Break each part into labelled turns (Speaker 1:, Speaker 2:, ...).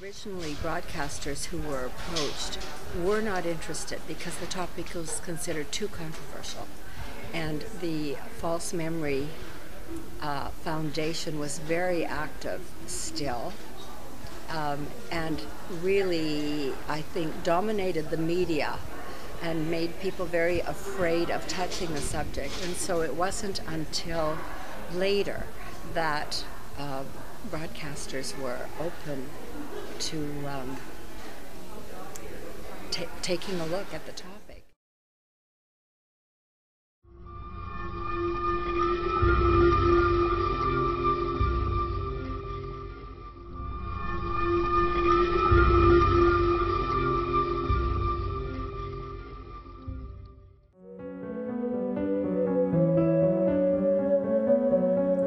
Speaker 1: Originally, broadcasters who were approached were not interested because the topic was considered too controversial. And the False Memory Foundation was very active still, and really, I think, dominated the media and made people very afraid of touching the subject. And so it wasn't until later that broadcasters were open to taking a look at the topic.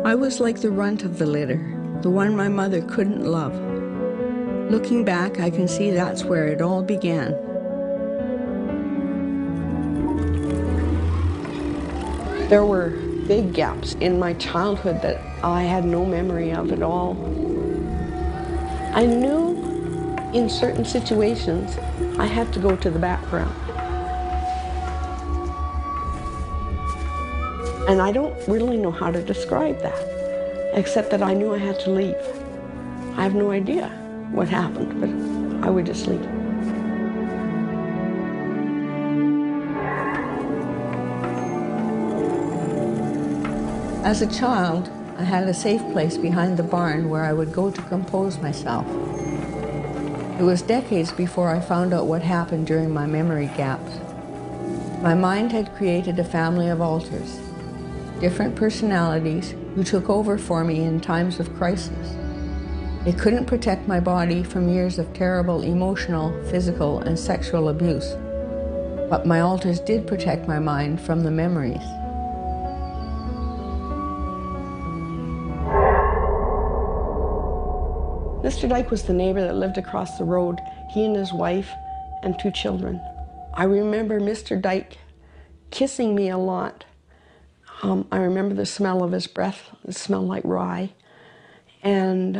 Speaker 2: I was like the runt of the litter, the one my mother couldn't love. Looking back, I can see that's where it all began. There were big gaps in my childhood that I had no memory of at all. I knew in certain situations I had to go to the background. And I don't really know how to describe that, except that I knew I had to leave. I have no idea what happened, but I would just leave. As a child, I had a safe place behind the barn where I would go to compose myself. It was decades before I found out what happened during my memory gaps. My mind had created a family of alters, different personalities who took over for me in times of crisis. They couldn't protect my body from years of terrible emotional, physical, and sexual abuse, but my alters did protect my mind from the memories. Mr. Dyke was the neighbor that lived across the road, he and his wife and 2 children. I remember Mr. Dyke kissing me a lot. I remember the smell of his breath. It smelled like rye. And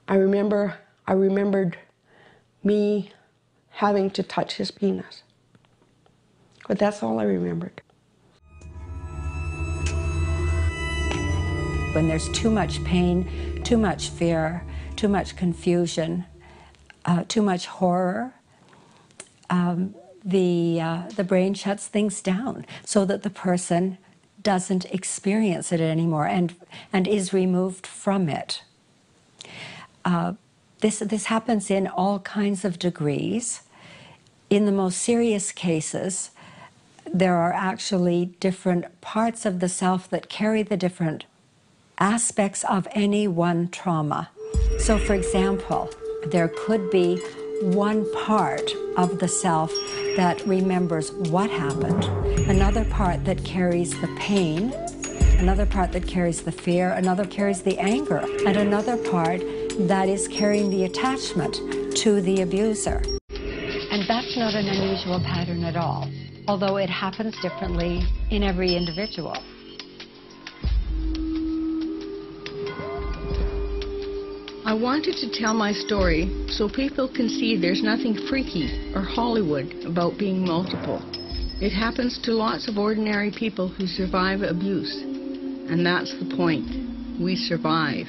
Speaker 2: I remembered me having to touch his penis. But that's all I remembered.
Speaker 1: When there's too much pain, too much fear, too much confusion, too much horror, the brain shuts things down so that the person doesn't experience it anymore and is removed from it. This happens in all kinds of degrees. In the most serious cases, there are actually different parts of the self that carry the different aspects of any one trauma. So, for example, there could be one part of the self that remembers what happened, another part that carries the pain, another part that carries the fear, another carries the anger, and another part that is carrying the attachment to the abuser. And that's not an unusual pattern at all, although it happens differently in every individual.
Speaker 3: I wanted to tell my story so people can see there's nothing freaky or Hollywood about being multiple. It happens to lots of ordinary people who survive abuse. And that's the point. We survive.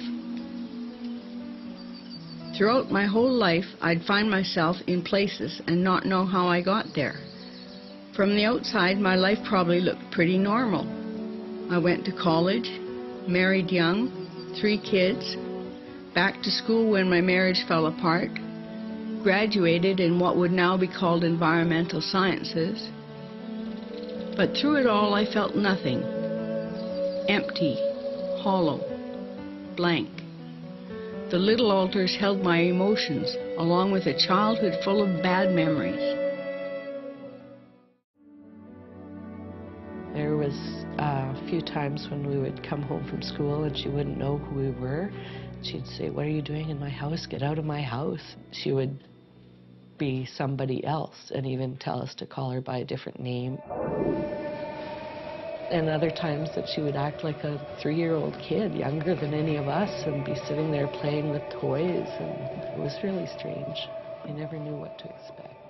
Speaker 3: Throughout my whole life, I'd find myself in places and not know how I got there. From the outside, my life probably looked pretty normal. I went to college, married young, 3 kids, back to school when my marriage fell apart, graduated in what would now be called environmental sciences. But through it all, I felt nothing. Empty, hollow, blank. The little alters held my emotions, along with a childhood full of bad memories.
Speaker 4: There was a few times when we would come home from school and she wouldn't know who we were. She'd say, "What are you doing in my house? Get out of my house." She would be somebody else and even tell us to call her by a different name. And other times that she would act like a 3-year-old kid, younger than any of us, and be sitting there playing with toys, and it was really strange. You never knew what to expect.